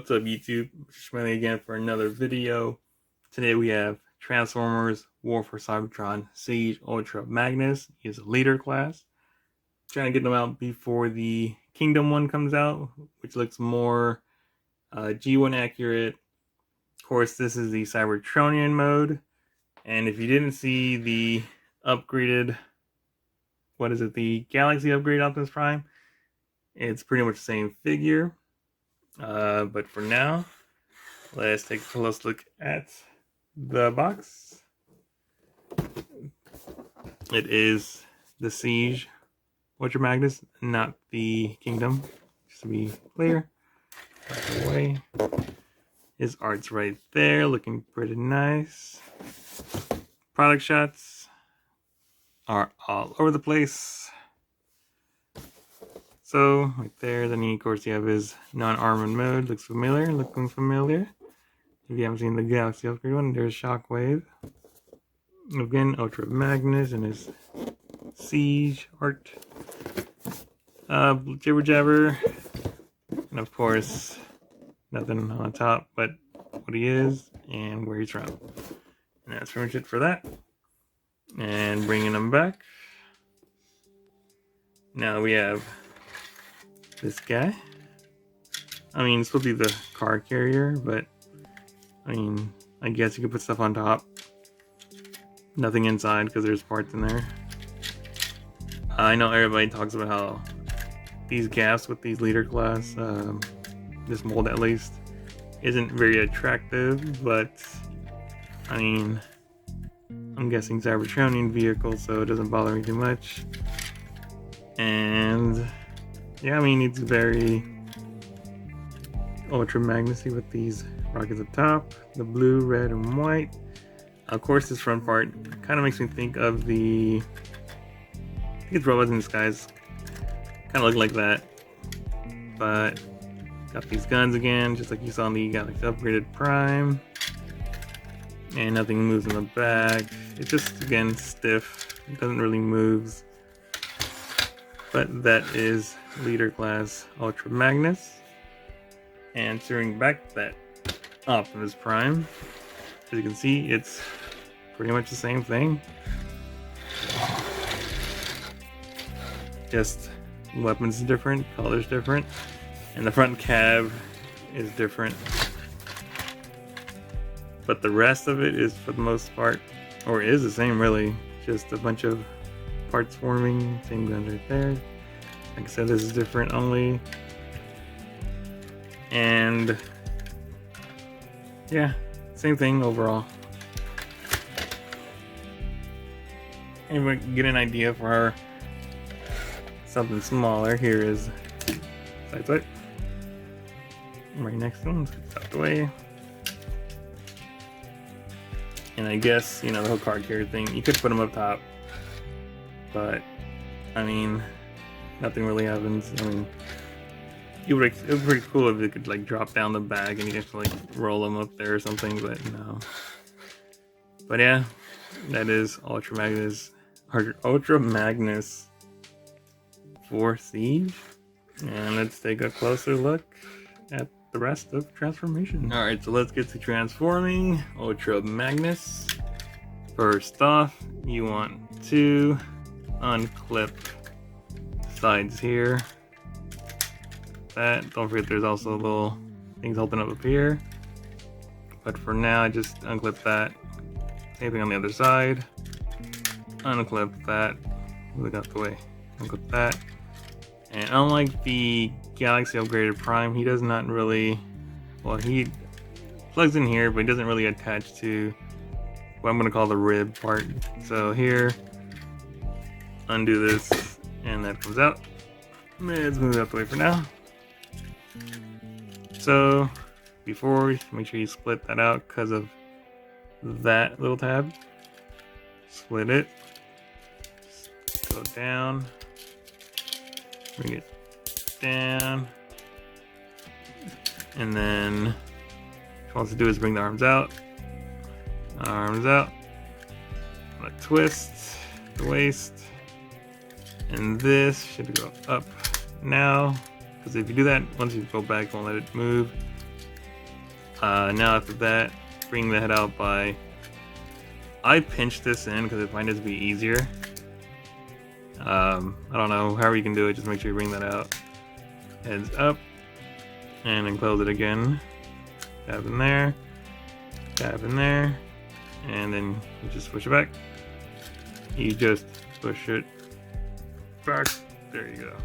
What's up, YouTube? Schmelly again for another video. Today we have Transformers War for Cybertron Siege Ultra Magnus. He is a leader class. Trying to get them out before the Kingdom one comes out, which looks more G1 accurate. Of course, this is the Cybertronian mode. And if you didn't see the upgraded, the Galaxy upgrade Optimus Prime, it's pretty much the same figure. But for now, let's take a close look at the box. It is the Siege Ultra Magnus, not the Kingdom, just to be clear. By the way, his art's right there, looking pretty nice. Product shots are all over the place. So, right there, then of course you have his non-armored mode. Looking familiar. If you haven't seen the Galaxy upgrade one, there's Shockwave. Again, Ultra Magnus and his Siege art. Jibber Jabber. And of course, nothing on top but what he is and where he's from. And that's pretty much it for that. And bringing him back. Now we have this guy. I mean, it's supposed to be the car carrier, but I mean, I guess you could put stuff on top. Nothing inside because there's parts in there. I know everybody talks about how these gaps with these leader class, this mold at least, isn't very attractive, but I mean, I'm guessing Cybertronian vehicle, so it doesn't bother me too much. And yeah, I mean, it's very Ultra Magnusy with these rockets up top, the blue, red, and white. Of course, this front part kind of makes me think of the, I think it's Robots in Disguise. Kind of look like that, but got these guns again, just like you saw in the Galaxy upgraded Prime. And nothing moves in the back. It's just, again, stiff. It doesn't really move. But that is leader class Ultra Magnus. And turning back that Optimus Prime, as you can see, it's pretty much the same thing. Just weapons different, colors different, and the front cab is different. But the rest of it is, for the most part, or is the same really, just a bunch of parts forming, same guns right there. Like I said, this is different only. And yeah, same thing overall. Anyway, get an idea for something smaller. Here is side swipe. Right next to him, let's get this out the way. And I guess, you know, the whole card carrier thing, you could put them up top, but I mean, nothing really happens. I mean, it would be pretty cool if it could like drop down the bag and you just like roll them up there or something, but no. But yeah, that is Ultra Magnus for Siege. And let's take a closer look at the rest of transformation. Alright, so let's get to transforming Ultra Magnus. First off, you want to unclip sides here. That, don't forget there's also little things holding up here. But for now, just unclip that. Same thing on the other side. Unclip that. Move it out the way. Unclip that. And unlike the Galaxy upgraded Prime, he does not really, well, he plugs in here, but he doesn't really attach to what I'm going to call the rib part. So here, undo this, and that comes out. Let's move it out the way for now. So before, make sure you split that out because of that little tab. Split it. Go down. Bring it down. And then what you want to do is bring the arms out. Arms out. Twist the waist. And this should go up now. Because if you do that, once you go back, you won't let it move. Now after that, bring the head out by... I pinched this in because I find it to be easier. I don't know, however you can do it, just make sure you bring that out. Heads up, and then close it again. Tap in there, tap in there, and then you just push it back. You just push it back. There you go.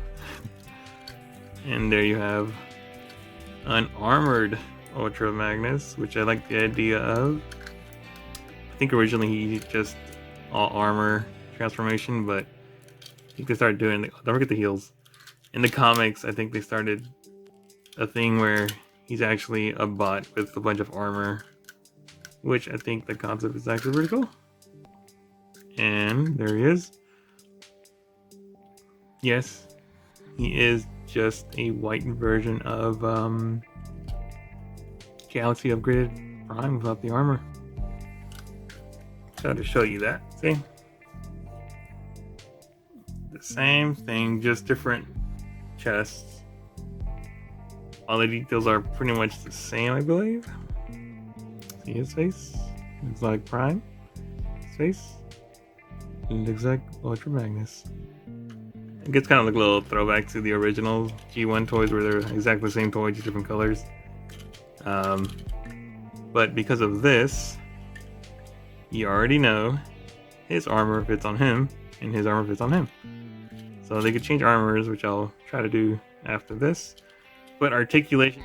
And there you have an armored Ultra Magnus, which I like the idea of. I think originally he just all armor transformation, but you can start doing, don't forget the heels. In the comics, I think they started a thing where he's actually a bot with a bunch of armor, which I think the concept is actually pretty cool. And there he is. Yes, he is just a white version of Galaxy upgraded Prime without the armor. So to show you that, see? The same thing, just different chests. All the details are pretty much the same, I believe. See his face? It's like Prime. His face. It looks like Ultra Magnus. It gets kind of like a little throwback to the original G1 toys where they're exactly the same toy, just different colors. But because of this, you already know his armor fits on him, and his armor fits on him. So they could change armors, which I'll try to do after this. But articulation...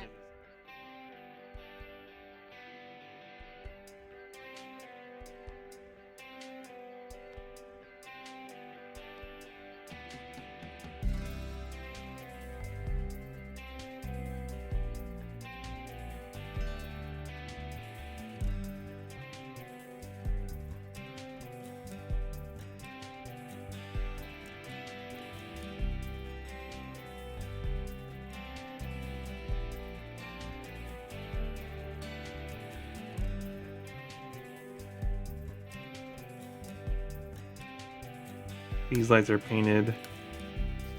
These lights are painted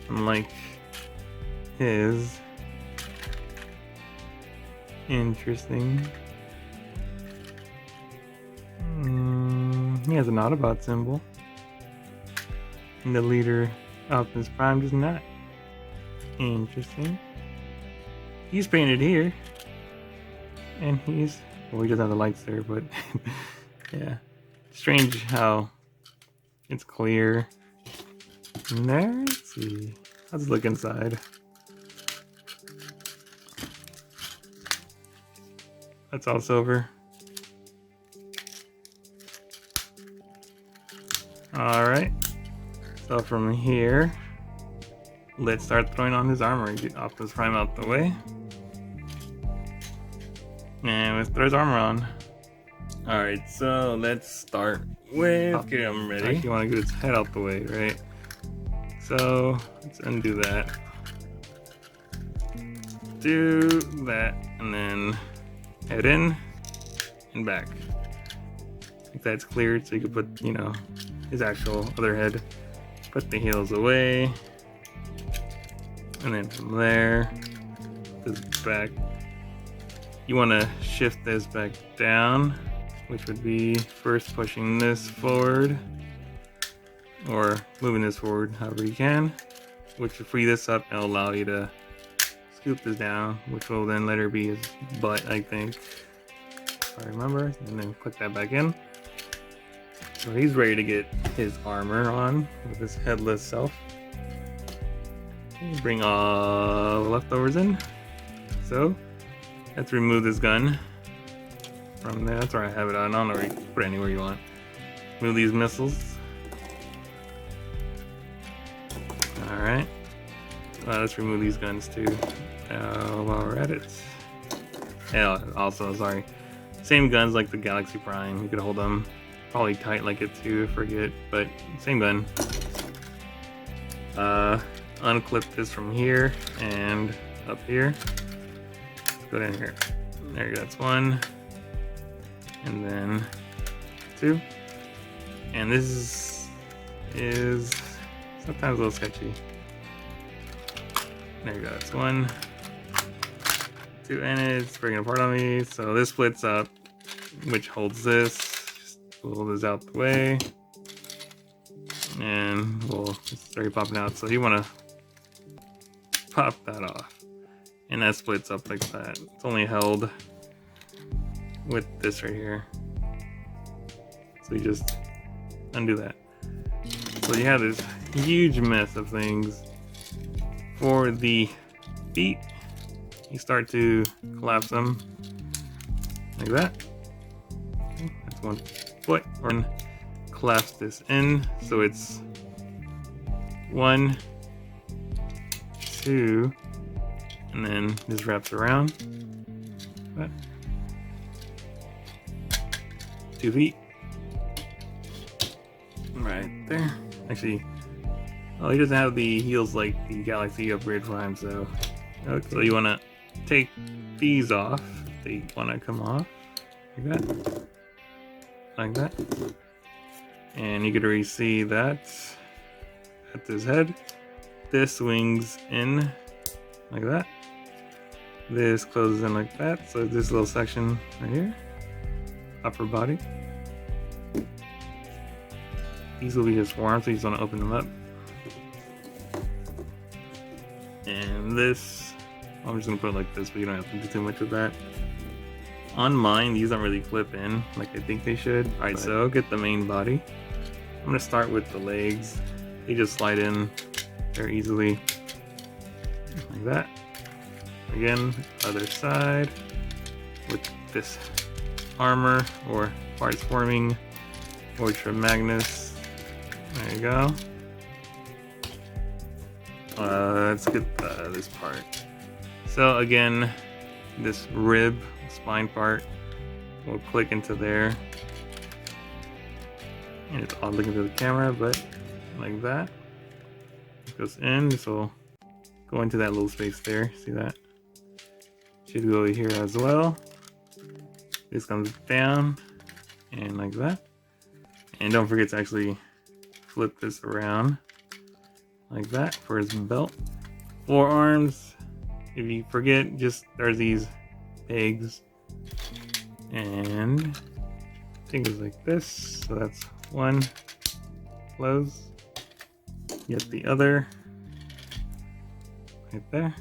unlike his. Interesting. He has an Autobot symbol. And the leader Optimus Prime does not. Interesting. He's painted here. And he's... well, he doesn't have the lights there, but... yeah. Strange how it's clear. In there, let's see. Let's look inside. That's all silver. Alright. So from here, let's start throwing on his armor and get Optimus Prime out the way. And let's throw his armor on. Alright, so let's start with get him ready. You want to get his head out the way, right? So let's undo that. Do that, and then head in and back. I think that's cleared, so you can put, you know, his actual other head. Put the heels away, and then from there, this back. You want to shift this back down, which would be first pushing this forward, or moving this forward however you can, which will free this up and allow you to scoop this down, which will then later be his butt, I think, if I remember, and then click that back in. So he's ready to get his armor on with his headless self. Okay, bring all the leftovers in. So let's remove this gun from there. That's where I have it on. I don't know where you put it anywhere you want. Move these missiles. Alright. Let's remove these guns too while we're at it. Yeah, also, sorry. Same guns like the Galaxy Prime. You could hold them probably tight like it too, I forget, but same gun. Unclip this from here and up here. Let's go down here. There you go, that's one. And then two. And this is sometimes a little sketchy. There you go, that's one. 2 in it, it's breaking apart on me. So this splits up, which holds this. Just pull this out the way. And well, it's already popping out. So you want to pop that off. And that splits up like that. It's only held with this right here. So you just undo that. So you have this huge mess of things. For the feet, you start to collapse them like that. Okay, that's one foot. Or collapse this in so it's 1, 2, and then this wraps around. That. 2 feet. Right there. Actually, oh, he doesn't have the heels like the Galaxy upgrade for him, so okay. So you want to take these off. They want to come off like that, and you can already see that at his head. This swings in like that. This closes in like that. So this little section right here, upper body. These will be his forearms, so you just want to open them up. And this, I'm just going to put it like this, but you don't have to do too much of that. On mine, these don't really clip in like I think they should. Alright, so I'll get the main body. I'm going to start with the legs. They just slide in very easily. Like that. Again, other side. With this armor or parts forming Ultra Magnus. There you go. Let's get this part. So again, this rib, spine part, will click into there. And it's odd looking to the camera, but like that. It goes in, this will go into that little space there. See that? Should go here as well. This comes down, and like that. And don't forget to actually flip this around like that for his belt. Forearms, if you forget, just there's these pegs, and I think it's like this. So that's one, close. Get the other right there.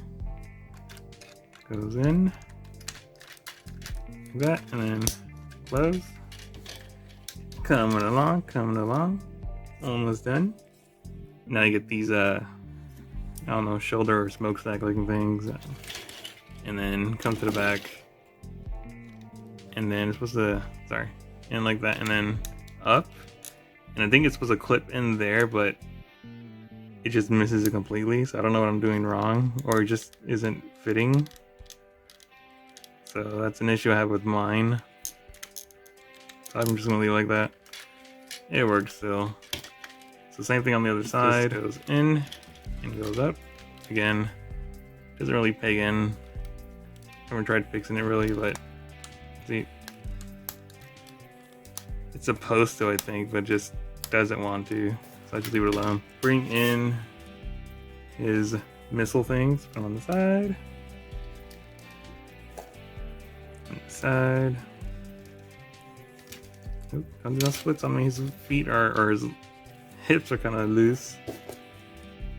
Goes in like that, and then close. Coming along, almost done. Now you get these, I don't know, shoulder or smokestack looking things, and then come to the back, and then it's supposed to, and like that, and then up, and I think it's supposed to clip in there, but it just misses it completely, so I don't know what I'm doing wrong, or it just isn't fitting. So that's an issue I have with mine. So I'm just gonna leave it like that. It works still. So same thing on the other side. This goes in and goes up. Again, doesn't really peg in. I haven't tried fixing it really, but see, it's supposed to, I think, but just doesn't want to. So I just leave it alone. Bring in his missile things. Put them on the side. On the side. Oop, comes down splits on me. His feet are, or his hips are kind of loose.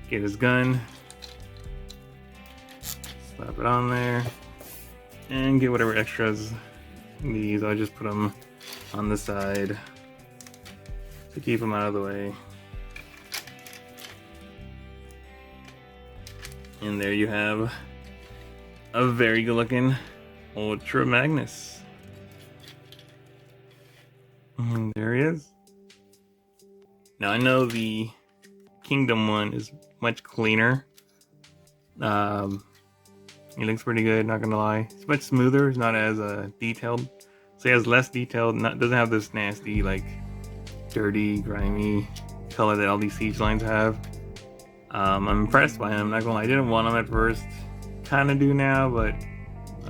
Get his gun. Slap it on there. And get whatever extras these. I just put them on the side to keep them out of the way. And there you have a very good looking Ultra Magnus. And there he is. Now I know the Kingdom one is much cleaner. It looks pretty good, not gonna lie. It's much smoother, it's not as detailed. So it has less detailed, doesn't have this nasty, like, dirty, grimy color that all these siege lines have. I'm impressed by him, not gonna lie. I didn't want him at first. Kinda do now, but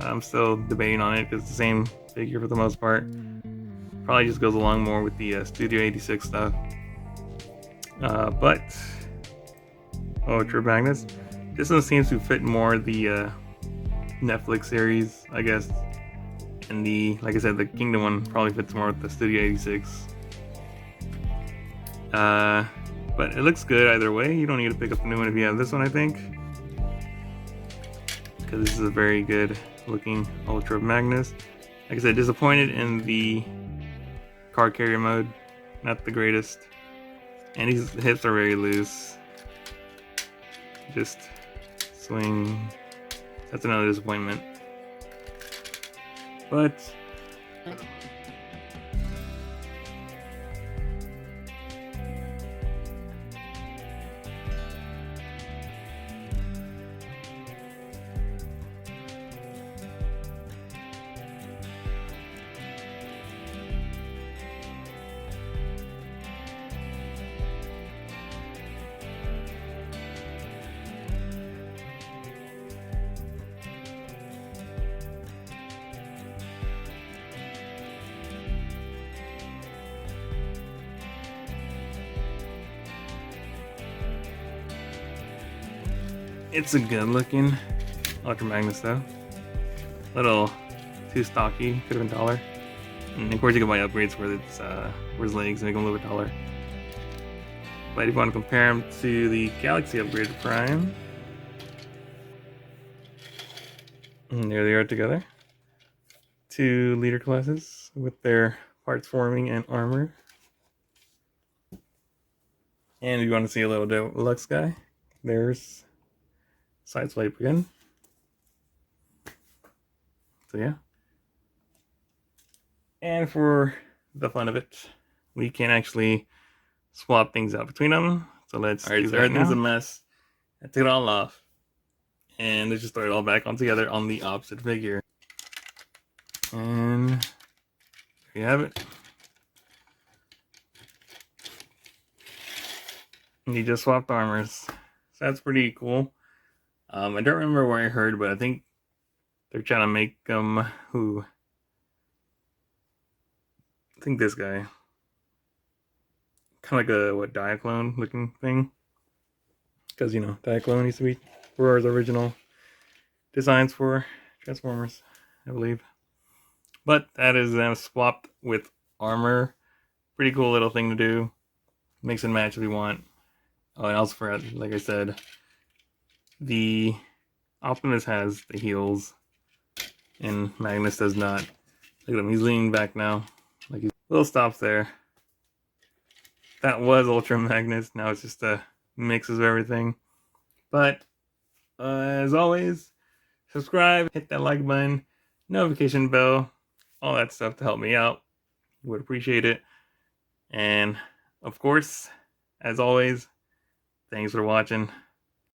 I'm still debating on it because it's the same figure for the most part. Probably just goes along more with the Studio 86 stuff. But Ultra Magnus, this one seems to fit more the Netflix series, I guess. And the, like I said, the Kingdom one probably fits more with the Studio 86. But it looks good either way. You don't need to pick up a new one if you have this one, I think, because this is a very good looking Ultra Magnus. Like I said, disappointed in the car carrier mode, not the greatest. And his hips are very loose. Just swing. That's another disappointment. But it's a good looking Ultra Magnus though. Little too stocky, could have been taller. And of course you can buy upgrades where his legs make him a little bit taller. But if you want to compare him to the Galaxy Upgrade Prime, and there they are together. 2 leader classes with their parts forming and armor. And if you want to see a little deluxe guy, there's Sideswipe again. So yeah. And for the fun of it, we can actually swap things out between them. So let's do that. Everything's a mess. I took it all off. And let's just throw it all back on together on the opposite figure. And there you have it. And he just swapped armors. So that's pretty cool. I don't remember where I heard, but I think they're trying to make them I think this guy. Kind of like a Diaclone looking thing. Because, you know, Diaclone used to be Roar's original designs for Transformers, I believe. But that is them swapped with armor. Pretty cool little thing to do. Mix and match if you want. Oh, and also for, like I said, the Optimus has the heels and Magnus does not. Look at him, he's leaning back now. Like he's little stops there. That was Ultra Magnus, now it's just a mix of everything. But as always, subscribe, hit that like button, notification bell, all that stuff to help me out. Would appreciate it. And of course, as always, thanks for watching.